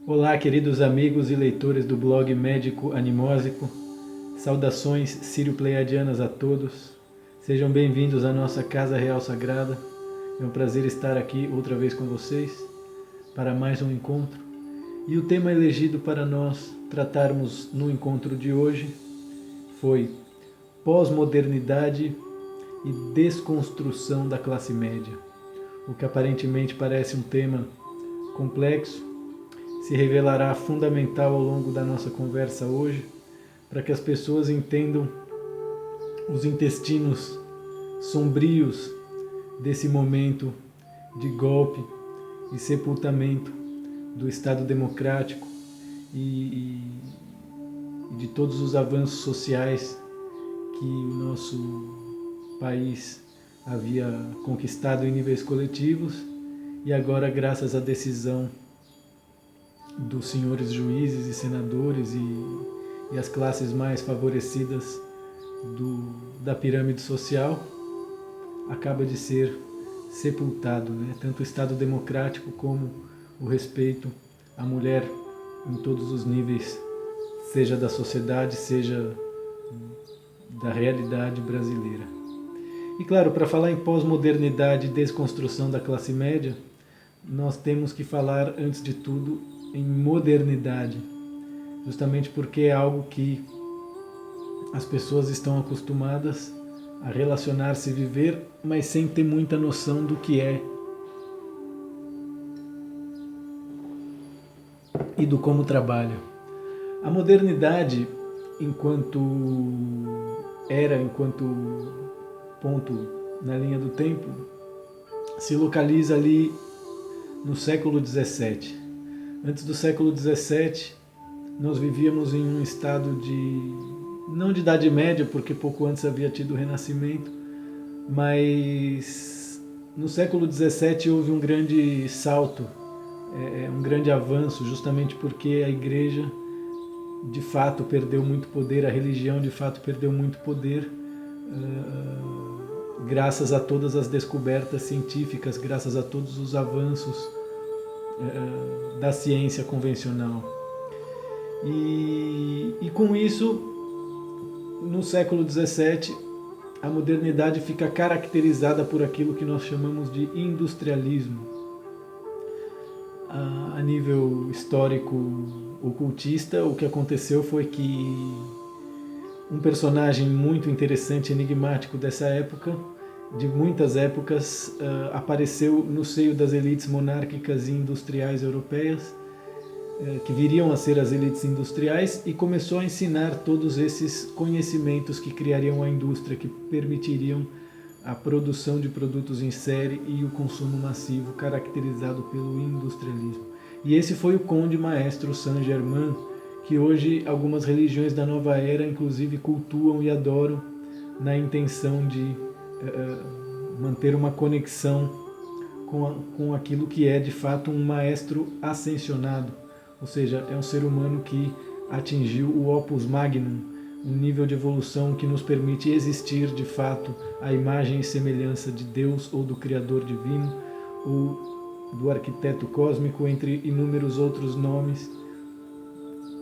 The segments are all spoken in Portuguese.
Olá, queridos amigos e leitores do blog Médico Animósico. Saudações sírio-pleiadianas a todos. Sejam bem-vindos à nossa Casa Real Sagrada. É um prazer estar aqui outra vez com vocês para mais um encontro. E o tema elegido para nós tratarmos no encontro de hoje foi pós-modernidade e desconstrução da classe média. O que aparentemente parece um tema complexo, se revelará fundamental ao longo da nossa conversa hoje, para que as pessoas entendam os intestinos sombrios desse momento de golpe e sepultamento do Estado democrático e de todos os avanços sociais que o nosso país havia conquistado em níveis coletivos e agora, graças à decisão dos senhores juízes e senadores e as classes mais favorecidas da pirâmide social, acaba de ser sepultado, né? Tanto o Estado democrático como o respeito à mulher em todos os níveis, seja da sociedade, seja da realidade brasileira. E claro, para falar em pós-modernidade e desconstrução da classe média, nós temos que falar, antes de tudo, em modernidade, justamente porque é algo que as pessoas estão acostumadas a relacionar-se e viver, mas sem ter muita noção do que é e do como trabalha. A modernidade, enquanto ponto na linha do tempo, se localiza ali no século XVII. Antes do século XVII, nós vivíamos em um estado não de Idade Média, porque pouco antes havia tido o Renascimento, mas no século XVII houve um grande salto, um grande avanço, justamente porque a Igreja de fato perdeu muito poder, a religião de fato perdeu muito poder, graças a todas as descobertas científicas, graças a todos os avanços da ciência convencional. E com isso, no século XVII, a modernidade fica caracterizada por aquilo que nós chamamos de industrialismo. A nível histórico ocultista, o que aconteceu foi que um personagem muito interessante, enigmático dessa época, de muitas épocas, apareceu no seio das elites monárquicas e industriais europeias, que viriam a ser as elites industriais, e começou a ensinar todos esses conhecimentos que criariam a indústria, que permitiriam a produção de produtos em série e o consumo massivo, caracterizado pelo industrialismo. E esse foi o conde maestro Saint-Germain, que hoje algumas religiões da nova era inclusive cultuam e adoram, na intenção de manter uma conexão com aquilo que é de fato um maestro ascensionado, ou seja, é um ser humano que atingiu o opus magnum, um nível de evolução que nos permite existir de fato à imagem e semelhança de Deus ou do Criador divino ou do arquiteto cósmico, entre inúmeros outros nomes,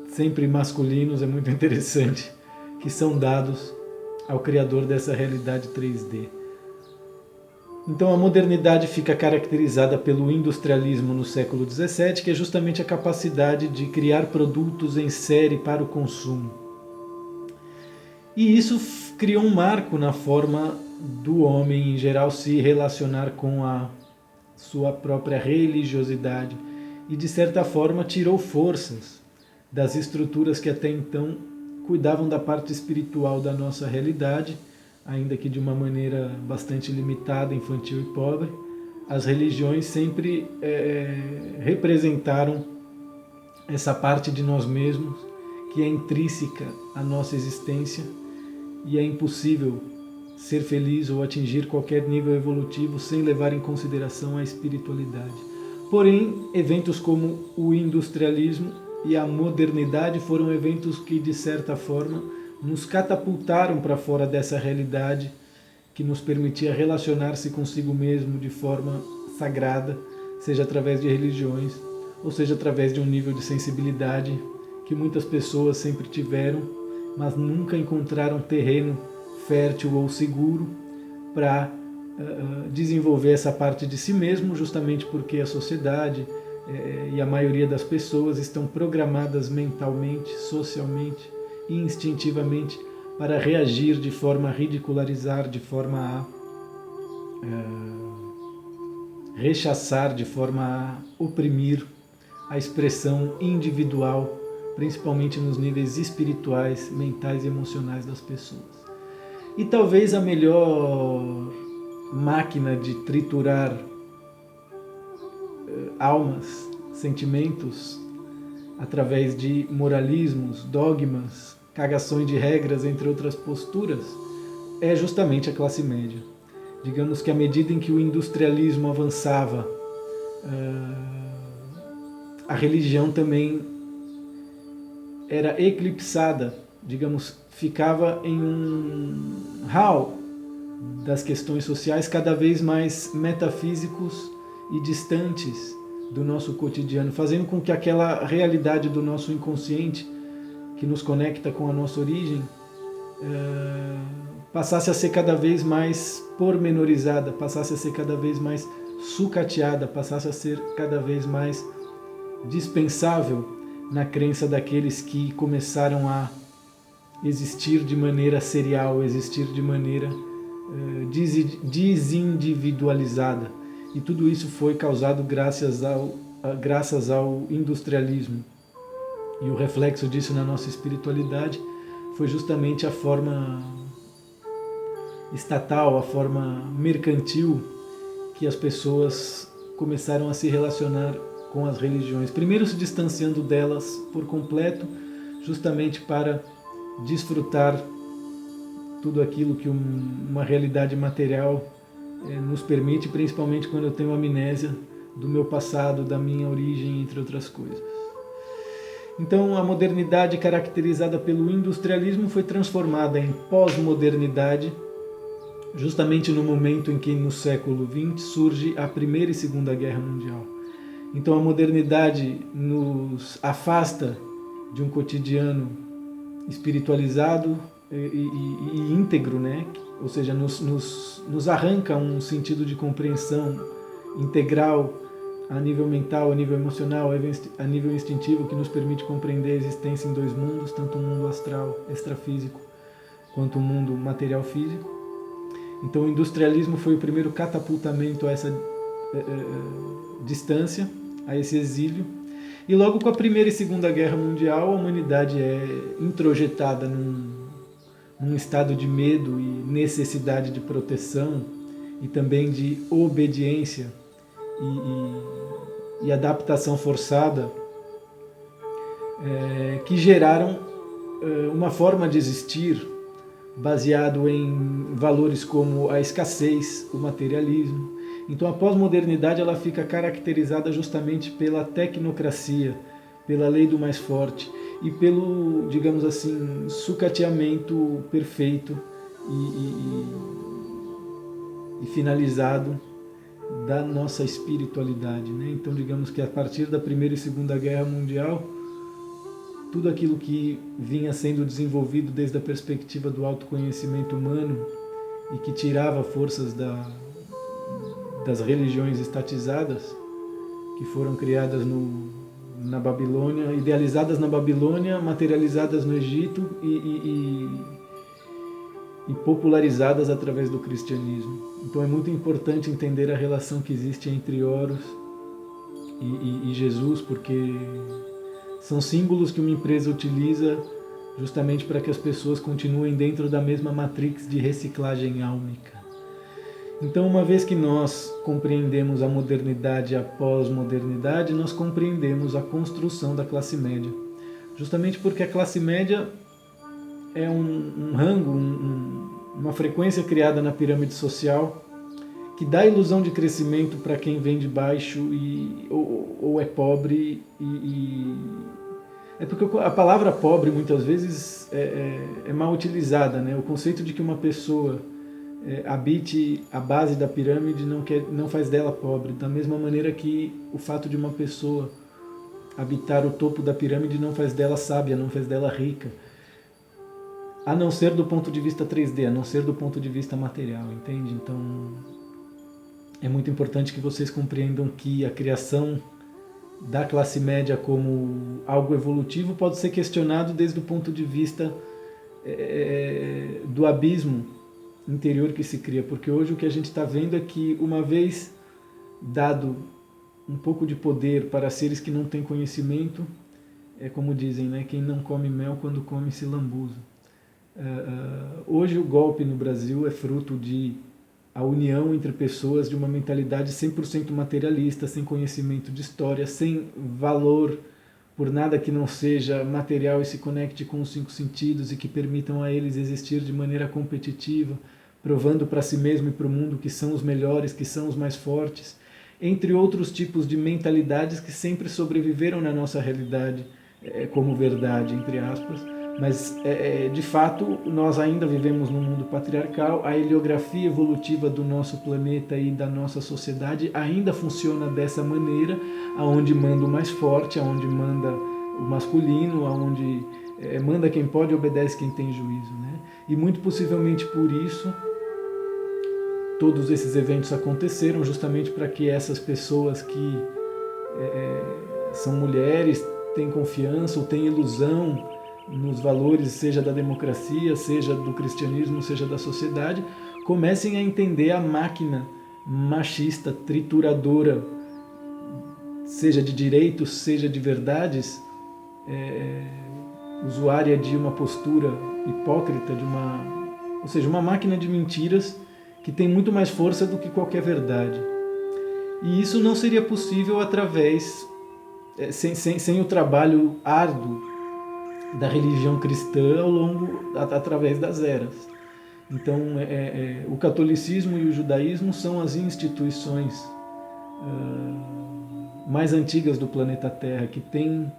sempre masculinos, é muito interessante, que são dados ao criador dessa realidade 3D. Então a modernidade fica caracterizada pelo industrialismo no século XVII, que é justamente a capacidade de criar produtos em série para o consumo. E isso criou um marco na forma do homem em geral se relacionar com a sua própria religiosidade e, de certa forma, tirou forças das estruturas que até então cuidavam da parte espiritual da nossa realidade, ainda que de uma maneira bastante limitada, infantil e pobre. As religiões sempre representaram essa parte de nós mesmos que é intrínseca à nossa existência e é impossível ser feliz ou atingir qualquer nível evolutivo sem levar em consideração a espiritualidade. Porém, eventos como o industrialismo e a modernidade foram eventos que, de certa forma, nos catapultaram para fora dessa realidade que nos permitia relacionar-se consigo mesmo de forma sagrada, seja através de religiões ou seja, através de um nível de sensibilidade que muitas pessoas sempre tiveram, mas nunca encontraram terreno fértil ou seguro para desenvolver essa parte de si mesmo, justamente porque a sociedade e a maioria das pessoas estão programadas mentalmente, socialmente e instintivamente para reagir de forma a ridicularizar, de forma a rechaçar, de forma a oprimir a expressão individual, principalmente nos níveis espirituais, mentais e emocionais das pessoas. E talvez a melhor máquina de triturar almas, sentimentos, através de moralismos, dogmas, cagações de regras, entre outras posturas, é justamente a classe média. Digamos que à medida em que o industrialismo avançava, a religião também era eclipsada, digamos, ficava em um hall das questões sociais cada vez mais metafísicos e distantes do nosso cotidiano, fazendo com que aquela realidade do nosso inconsciente, que nos conecta com a nossa origem, passasse a ser cada vez mais pormenorizada, passasse a ser cada vez mais sucateada, passasse a ser cada vez mais dispensável na crença daqueles que começaram a existir de maneira serial, existir de maneira desindividualizada. E tudo isso foi causado graças ao industrialismo. E o reflexo disso na nossa espiritualidade foi justamente a forma estatal, a forma mercantil que as pessoas começaram a se relacionar com as religiões. Primeiro se distanciando delas por completo, justamente para desfrutar tudo aquilo que uma realidade material nos permite, principalmente quando eu tenho amnésia do meu passado, da minha origem, entre outras coisas. Então, a modernidade caracterizada pelo industrialismo foi transformada em pós-modernidade, justamente no momento em que, no século XX, surge a Primeira e Segunda Guerra Mundial. Então, a modernidade nos afasta de um cotidiano espiritualizado e íntegro, né? Ou seja, nos arranca um sentido de compreensão integral a nível mental, a nível emocional, a nível instintivo, que nos permite compreender a existência em dois mundos, tanto o mundo astral, extrafísico, quanto o mundo material físico. Então o industrialismo foi o primeiro catapultamento a essa distância, a esse exílio. E logo com a Primeira e Segunda Guerra Mundial, a humanidade é introjetada num estado de medo e necessidade de proteção e também de obediência e adaptação forçada, que geraram uma forma de existir baseado em valores como a escassez, o materialismo. Então a pós-modernidade ela fica caracterizada justamente pela tecnocracia, pela lei do mais forte e pelo, digamos assim, sucateamento perfeito e finalizado da nossa espiritualidade, né? Então digamos que a partir da Primeira e Segunda Guerra Mundial, tudo aquilo que vinha sendo desenvolvido desde a perspectiva do autoconhecimento humano e que tirava forças das religiões estatizadas, que foram criadas na Babilônia, idealizadas na Babilônia, materializadas no Egito e popularizadas através do cristianismo. Então é muito importante entender a relação que existe entre Horus e Jesus, porque são símbolos que uma empresa utiliza justamente para que as pessoas continuem dentro da mesma matrix de reciclagem álmica. Então, uma vez que nós compreendemos a modernidade e a pós-modernidade, nós compreendemos a construção da classe média. Justamente porque a classe média é um rango, uma frequência criada na pirâmide social que dá ilusão de crescimento para quem vem de baixo ou é pobre. É porque a palavra pobre muitas vezes é mal utilizada, né? O conceito de que uma pessoa habite a base da pirâmide não faz dela pobre, da mesma maneira que o fato de uma pessoa habitar o topo da pirâmide não faz dela sábia, não faz dela rica. A não ser do ponto de vista 3D, a não ser do ponto de vista material, entende? Então, é muito importante que vocês compreendam que a criação da classe média como algo evolutivo pode ser questionado desde o ponto de vista do abismo interior que se cria, porque hoje o que a gente está vendo é que, uma vez dado um pouco de poder para seres que não têm conhecimento, é como dizem, né? Quem não come mel, quando come se lambuza. Hoje o golpe no Brasil é fruto de a união entre pessoas de uma mentalidade 100% materialista, sem conhecimento de história, sem valor por nada que não seja material e se conecte com os 5 sentidos e que permitam a eles existir de maneira competitiva, provando para si mesmo e para o mundo que são os melhores, que são os mais fortes, entre outros tipos de mentalidades que sempre sobreviveram na nossa realidade como verdade, entre aspas. Mas, de fato, nós ainda vivemos num mundo patriarcal, a heliografia evolutiva do nosso planeta e da nossa sociedade ainda funciona dessa maneira, aonde manda o mais forte, aonde manda o masculino, aonde manda quem pode e obedece quem tem juízo, né? E muito possivelmente por isso, todos esses eventos aconteceram justamente para que essas pessoas que são mulheres, têm confiança ou têm ilusão nos valores, seja da democracia, seja do cristianismo, seja da sociedade, comecem a entender a máquina machista, trituradora, seja de direitos, seja de verdades, usuária de uma postura hipócrita, ou seja, uma máquina de mentiras que tem muito mais força do que qualquer verdade. E isso não seria possível sem o trabalho árduo da religião cristã através das eras. Então, o catolicismo e o judaísmo são as instituições mais antigas do planeta Terra, que têm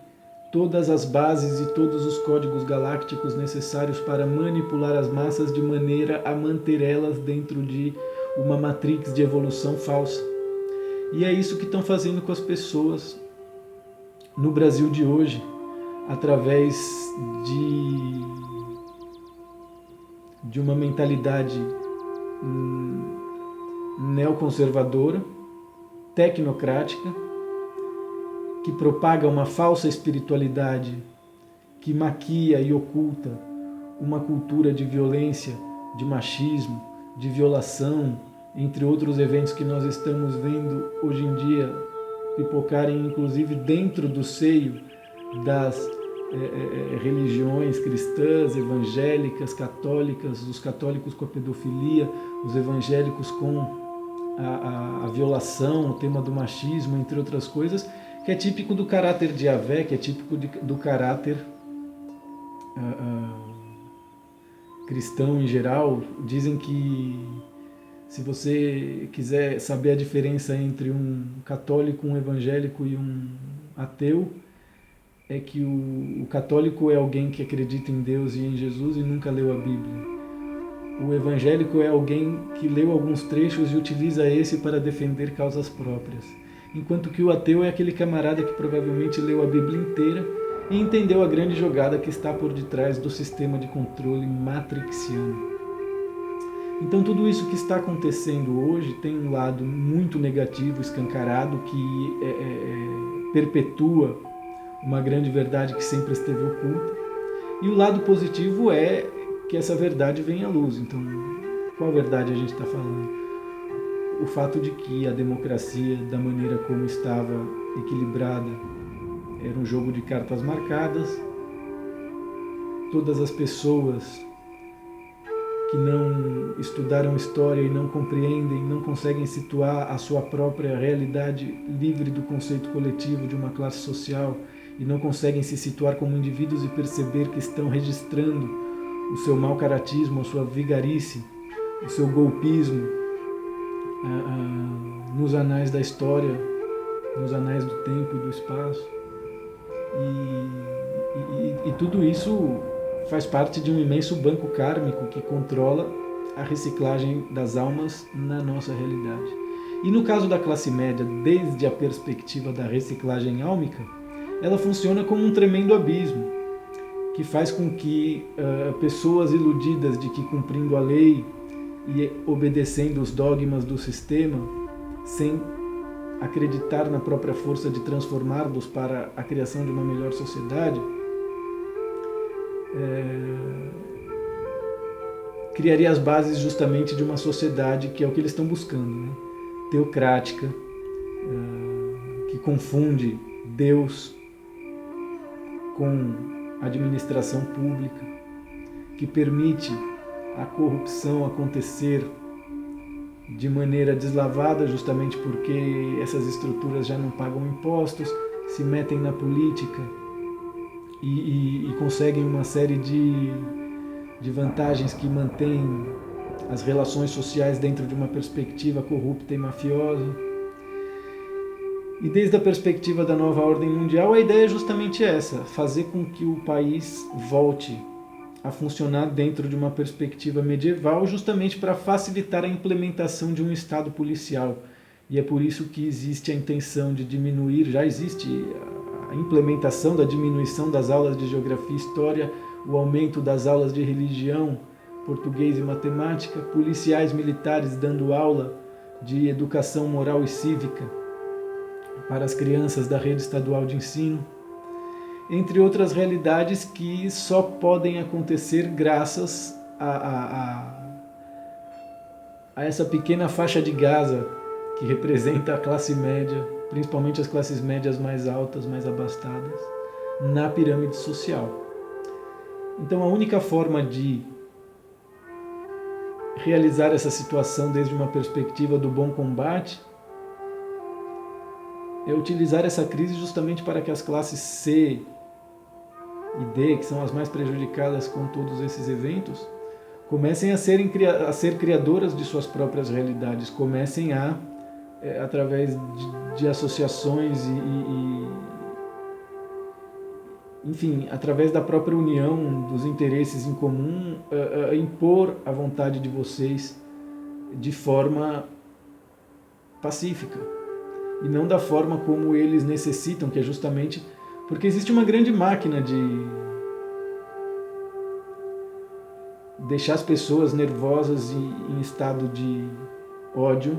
todas as bases e todos os códigos galácticos necessários para manipular as massas de maneira a manter elas dentro de uma matrix de evolução falsa. E é isso que estão fazendo com as pessoas no Brasil de hoje, através de uma mentalidade neoconservadora, tecnocrática, que propaga uma falsa espiritualidade, que maquia e oculta uma cultura de violência, de machismo, de violação, entre outros eventos que nós estamos vendo hoje em dia pipocarem, inclusive dentro do seio das religiões cristãs, evangélicas, católicas, os católicos com a pedofilia, os evangélicos com a violação, o tema do machismo, entre outras coisas, que é típico do caráter de Yahvé, que é típico do caráter cristão em geral. Dizem que se você quiser saber a diferença entre um católico, um evangélico e um ateu, é que o católico é alguém que acredita em Deus e em Jesus e nunca leu a Bíblia. O evangélico é alguém que leu alguns trechos e utiliza esse para defender causas próprias. Enquanto que o ateu é aquele camarada que provavelmente leu a Bíblia inteira e entendeu a grande jogada que está por detrás do sistema de controle matrixiano. Então tudo isso que está acontecendo hoje tem um lado muito negativo, escancarado, que perpetua uma grande verdade que sempre esteve oculta. E o lado positivo é que essa verdade venha à luz. Então, qual verdade a gente está falando? O fato de que a democracia, da maneira como estava equilibrada, era um jogo de cartas marcadas. Todas as pessoas que não estudaram história e não compreendem, não conseguem situar a sua própria realidade livre do conceito coletivo de uma classe social e não conseguem se situar como indivíduos e perceber que estão registrando o seu mau caratismo, a sua vigarice, o seu golpismo nos anais da história, nos anais do tempo e do espaço. E tudo isso faz parte de um imenso banco kármico que controla a reciclagem das almas na nossa realidade. E no caso da classe média, desde a perspectiva da reciclagem álmica, ela funciona como um tremendo abismo, que faz com que pessoas iludidas de que cumprindo a lei e obedecendo os dogmas do sistema, sem acreditar na própria força de transformá-los para a criação de uma melhor sociedade, criaria as bases justamente de uma sociedade que é o que eles estão buscando, né? Teocrática, que confunde Deus com administração pública, que permite a corrupção acontecer de maneira deslavada, justamente porque essas estruturas já não pagam impostos, se metem na política e conseguem uma série de vantagens que mantêm as relações sociais dentro de uma perspectiva corrupta e mafiosa. E desde a perspectiva da nova ordem mundial, a ideia é justamente essa: fazer com que o país volte a funcionar dentro de uma perspectiva medieval, justamente para facilitar a implementação de um Estado policial. E é por isso que existe a intenção de diminuir, já existe a implementação da diminuição das aulas de geografia e história, o aumento das aulas de religião, português e matemática, policiais militares dando aula de educação moral e cívica para as crianças da rede estadual de ensino, entre outras realidades que só podem acontecer graças a essa pequena faixa de Gaza que representa a classe média, principalmente as classes médias mais altas, mais abastadas, na pirâmide social. Então a única forma de realizar essa situação desde uma perspectiva do bom combate é utilizar essa crise justamente para que as classes C e D, que são as mais prejudicadas com todos esses eventos, comecem a ser criadoras de suas próprias realidades, comecem através de associações enfim, através da própria união dos interesses em comum, impor a vontade de vocês de forma pacífica e não da forma como eles necessitam, que é justamente porque existe uma grande máquina de deixar as pessoas nervosas e em estado de ódio,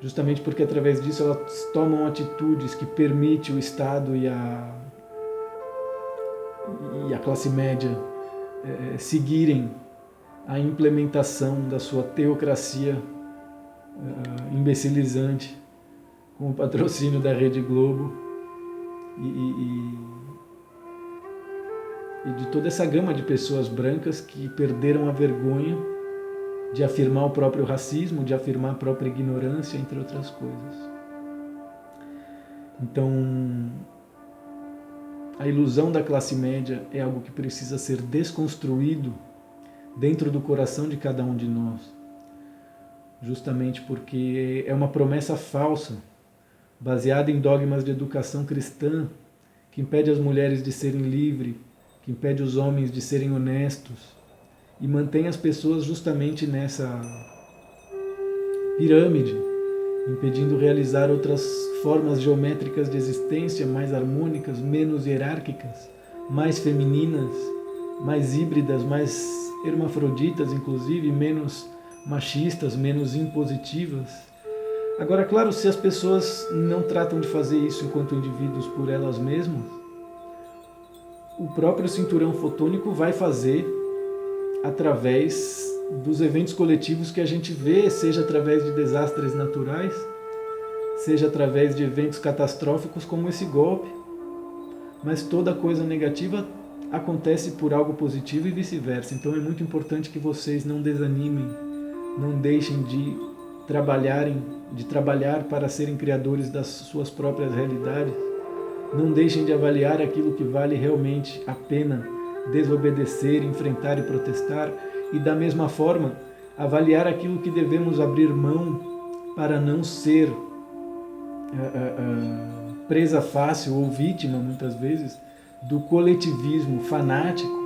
justamente porque através disso elas tomam atitudes que permitem o Estado e a classe média seguirem a implementação da sua teocracia imbecilizante com o patrocínio da Rede Globo e de toda essa gama de pessoas brancas que perderam a vergonha de afirmar o próprio racismo, de afirmar a própria ignorância, entre outras coisas. Então, a ilusão da classe média é algo que precisa ser desconstruído dentro do coração de cada um de nós, justamente porque é uma promessa falsa, baseada em dogmas de educação cristã, que impede as mulheres de serem livres, que impede os homens de serem honestos e mantém as pessoas justamente nessa pirâmide, impedindo realizar outras formas geométricas de existência mais harmônicas, menos hierárquicas, mais femininas, mais híbridas, mais hermafroditas, inclusive, menos machistas, menos impositivas. Agora, claro, se as pessoas não tratam de fazer isso enquanto indivíduos por elas mesmas, o próprio cinturão fotônico vai fazer através dos eventos coletivos que a gente vê, seja através de desastres naturais, seja através de eventos catastróficos como esse golpe, mas toda coisa negativa acontece por algo positivo e vice-versa. Então é muito importante que vocês não desanimem, não deixem de trabalhar para serem criadores das suas próprias realidades, não deixem de avaliar aquilo que vale realmente a pena desobedecer, enfrentar e protestar, e da mesma forma avaliar aquilo que devemos abrir mão para não ser presa fácil ou vítima, muitas vezes, do coletivismo fanático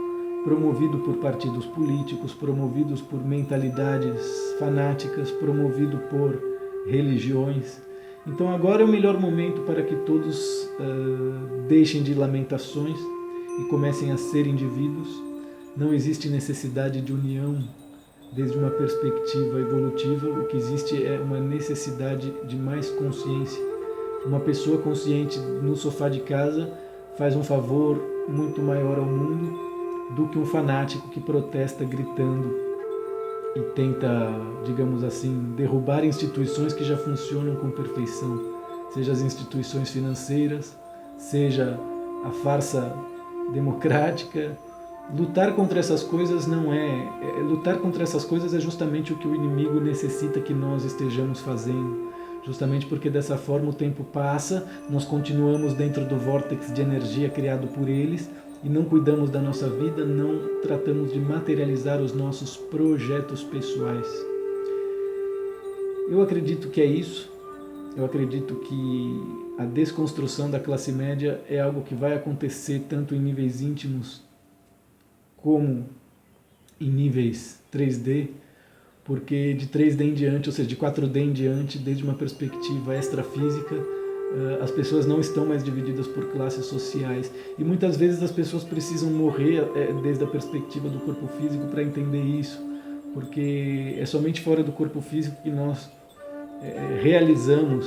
promovido por partidos políticos, promovidos por mentalidades fanáticas, promovido por religiões. Então agora é o melhor momento para que todos deixem de lamentações e comecem a ser indivíduos. Não existe necessidade de união desde uma perspectiva evolutiva. O que existe é uma necessidade de mais consciência. Uma pessoa consciente no sofá de casa faz um favor muito maior ao mundo do que um fanático que protesta gritando e tenta, digamos assim, derrubar instituições que já funcionam com perfeição, seja as instituições financeiras, seja a farsa democrática. Lutar contra essas coisas lutar contra essas coisas é justamente o que o inimigo necessita que nós estejamos fazendo. Justamente porque dessa forma o tempo passa, nós continuamos dentro do vórtice de energia criado por eles e não cuidamos da nossa vida, não tratamos de materializar os nossos projetos pessoais. Eu acredito que é isso. Eu acredito que a desconstrução da classe média é algo que vai acontecer tanto em níveis íntimos como em níveis 3D, porque de 3D em diante, ou seja, de 4D em diante, desde uma perspectiva extrafísica, as pessoas não estão mais divididas por classes sociais. E muitas vezes as pessoas precisam morrer desde a perspectiva do corpo físico para entender isso, porque é somente fora do corpo físico que nós realizamos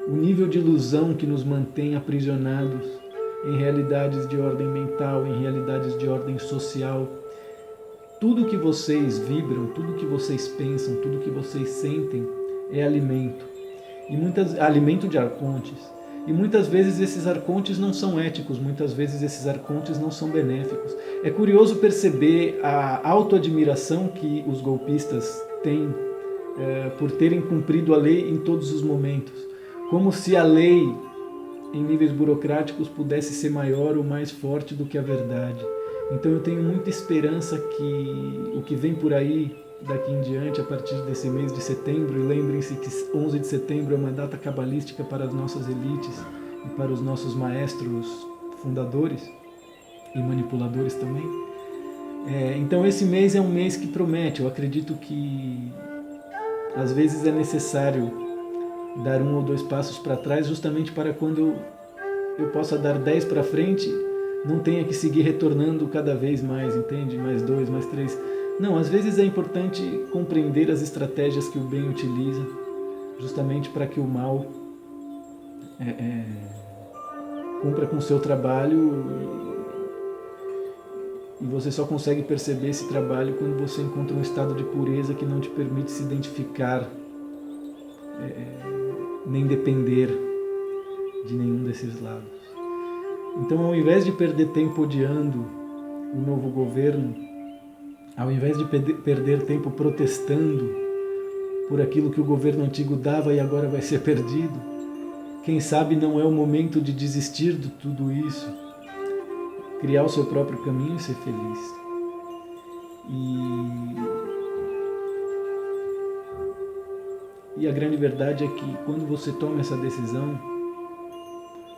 o nível de ilusão que nos mantém aprisionados em realidades de ordem mental, em realidades de ordem social. Tudo que vocês vibram, tudo que vocês pensam, tudo que vocês sentem é alimento. Alimento de arcontes. E muitas vezes esses arcontes não são éticos, muitas vezes esses arcontes não são benéficos. É curioso perceber a autoadmiração que os golpistas têm por terem cumprido a lei em todos os momentos. Como se a lei, em níveis burocráticos, pudesse ser maior ou mais forte do que a verdade. Então eu tenho muita esperança que o que vem por aí daqui em diante, a partir desse mês de setembro, e lembrem-se que 11 de setembro é uma data cabalística para as nossas elites e para os nossos maestros fundadores e manipuladores também. Então esse mês é um mês que promete. Eu acredito que às vezes é necessário dar 1 ou 2 passos para trás, justamente para quando eu possa dar 10 para frente, não tenha que seguir retornando cada vez mais, entende? Mais 2, mais 3. Não, às vezes é importante compreender as estratégias que o bem utiliza, justamente para que o mal cumpra com o seu trabalho, e você só consegue perceber esse trabalho quando você encontra um estado de pureza que não te permite se identificar nem depender de nenhum desses lados. Então, ao invés de perder tempo odiando o novo governo, ao invés de perder tempo protestando por aquilo que o governo antigo dava e agora vai ser perdido, quem sabe não é o momento de desistir de tudo isso, criar o seu próprio caminho e ser feliz. E a grande verdade é que quando você toma essa decisão,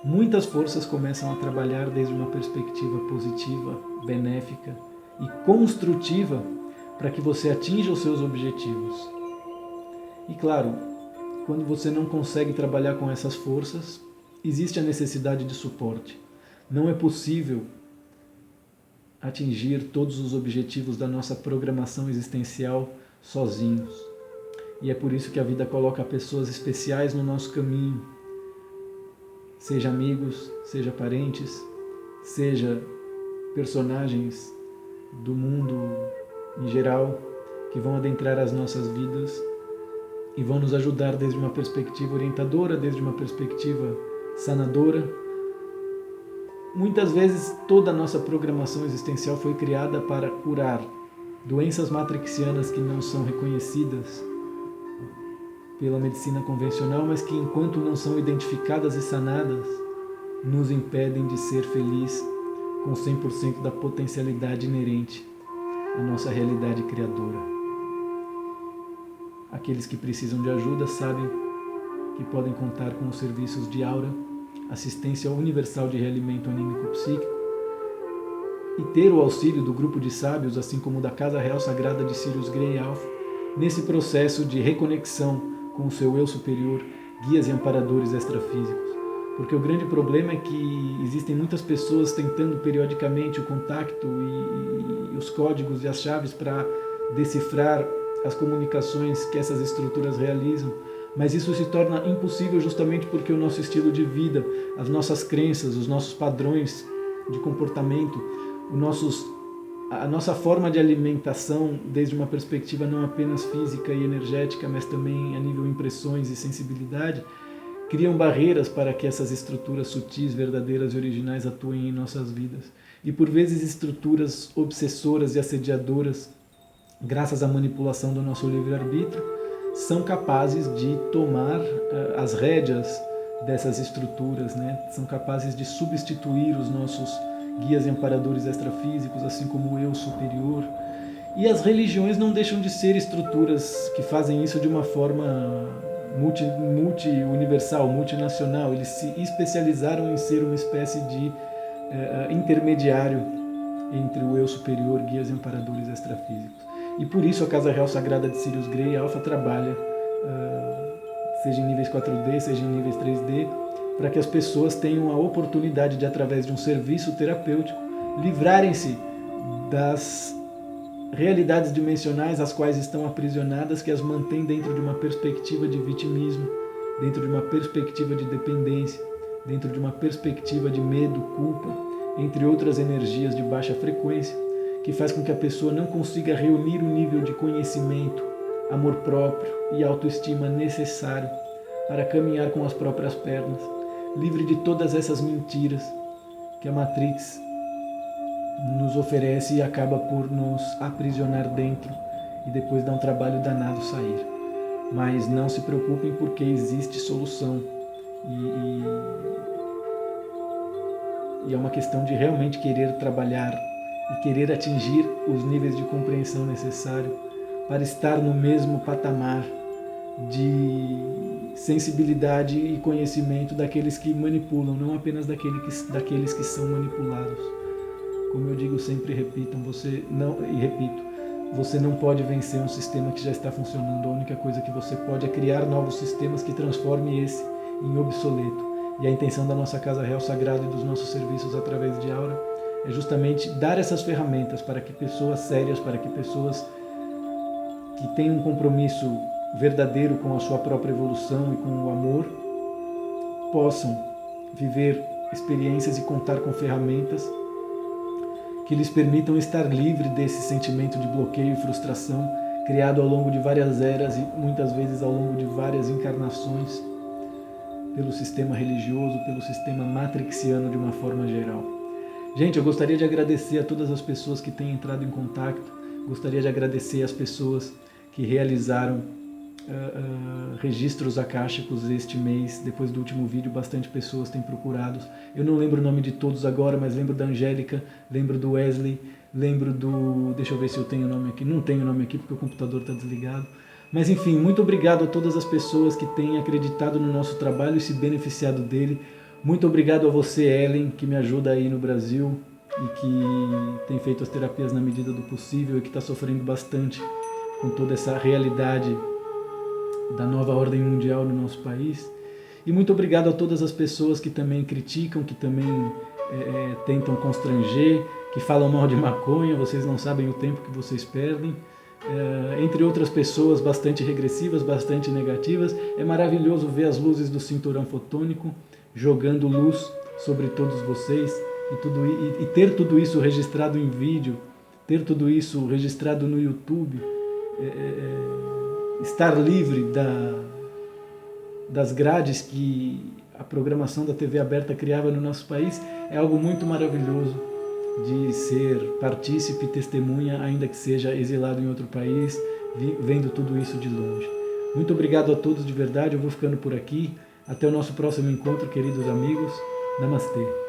muitas forças começam a trabalhar desde uma perspectiva positiva, benéfica e construtiva para que você atinja os seus objetivos. E claro, quando você não consegue trabalhar com essas forças, existe a necessidade de suporte. Não é possível atingir todos os objetivos da nossa programação existencial sozinhos. E é por isso que a vida coloca pessoas especiais no nosso caminho, seja amigos, seja parentes, seja personagens do mundo em geral, que vão adentrar as nossas vidas e vão nos ajudar desde uma perspectiva orientadora, desde uma perspectiva sanadora. Muitas vezes toda a nossa programação existencial foi criada para curar doenças matrixianas que não são reconhecidas pela medicina convencional, mas que, enquanto não são identificadas e sanadas, nos impedem de ser felizes com 100% da potencialidade inerente à nossa realidade criadora. Aqueles que precisam de ajuda sabem que podem contar com os serviços de Aura, assistência universal de realimento anímico psíquico, e ter o auxílio do grupo de sábios, assim como da Casa Real Sagrada de Sirius Grey Alpha, nesse processo de reconexão com o seu eu superior, guias e amparadores extrafísicos. porque o grande problema é que existem muitas pessoas tentando periodicamente o contacto e os códigos e as chaves para decifrar as comunicações que essas estruturas realizam, mas isso se torna impossível justamente porque o nosso estilo de vida, as nossas crenças, os nossos padrões de comportamento, a nossa forma de alimentação, desde uma perspectiva não apenas física e energética, mas também a nível impressões e sensibilidade, criam barreiras para que essas estruturas sutis, verdadeiras e originais atuem em nossas vidas. E por vezes estruturas obsessoras e assediadoras, graças à manipulação do nosso livre-arbítrio, são capazes de tomar as rédeas dessas estruturas, né? São capazes de substituir os nossos guias e amparadores extrafísicos, assim como o eu superior. E as religiões não deixam de ser estruturas que fazem isso de uma forma multi-universal, multinacional. Eles se especializaram em ser uma espécie de intermediário entre o eu superior, guias e amparadores extrafísicos. E por isso a Casa Real Sagrada de Sirius Grey Alpha trabalha, seja em níveis 4D, seja em níveis 3D, para que as pessoas tenham a oportunidade de, através de um serviço terapêutico, livrarem-se das realidades dimensionais às quais estão aprisionadas, que as mantêm dentro de uma perspectiva de vitimismo, dentro de uma perspectiva de dependência, dentro de uma perspectiva de medo, culpa, entre outras energias de baixa frequência, que faz com que a pessoa não consiga reunir o nível de conhecimento, amor próprio e autoestima necessário para caminhar com as próprias pernas, livre de todas essas mentiras que a Matrix nos oferece e acaba por nos aprisionar dentro e depois dá um trabalho danado sair. Mas não se preocupem, porque existe solução e é uma questão de realmente querer trabalhar e querer atingir os níveis de compreensão necessários para estar no mesmo patamar de sensibilidade e conhecimento daqueles que manipulam, não apenas daqueles que são manipulados. Como eu digo sempre, você não pode vencer um sistema que já está funcionando. A única coisa que você pode é criar novos sistemas que transformem esse em obsoleto. E a intenção da nossa Casa Real Sagrada e dos nossos serviços através de Aura é justamente dar essas ferramentas para que pessoas sérias, para que pessoas que têm um compromisso verdadeiro com a sua própria evolução e com o amor possam viver experiências e contar com ferramentas que lhes permitam estar livre desse sentimento de bloqueio e frustração criado ao longo de várias eras e muitas vezes ao longo de várias encarnações pelo sistema religioso, pelo sistema matrixiano de uma forma geral. Gente, eu gostaria de agradecer a todas as pessoas que têm entrado em contato, gostaria de agradecer as pessoas que realizaram registros akáshicos este mês. Depois do último vídeo, bastante pessoas têm procurado. Eu não lembro o nome de todos agora, mas lembro da Angélica, lembro do Wesley, lembro do... Deixa eu ver se eu tenho o nome aqui. Não tenho o nome aqui porque o computador está desligado. Mas enfim, muito obrigado a todas as pessoas que têm acreditado no nosso trabalho e se beneficiado dele. Muito obrigado a você, Ellen, que me ajuda aí no Brasil e que tem feito as terapias na medida do possível e que está sofrendo bastante com toda essa realidade da nova ordem mundial no nosso país. E muito obrigado a todas as pessoas que também criticam, que também tentam constranger, que falam mal de maconha. Vocês não sabem o tempo que vocês perdem. Entre outras pessoas bastante regressivas, bastante negativas. É maravilhoso ver as luzes do cinturão fotônico jogando luz sobre todos vocês e ter tudo isso registrado em vídeo, ter tudo isso registrado no YouTube, estar livre das grades que a programação da TV aberta criava no nosso país, é algo muito maravilhoso de ser partícipe, testemunha, ainda que seja exilado em outro país, vendo tudo isso de longe. Muito obrigado a todos de verdade, eu vou ficando por aqui. Até o nosso próximo encontro, queridos amigos. Namastê.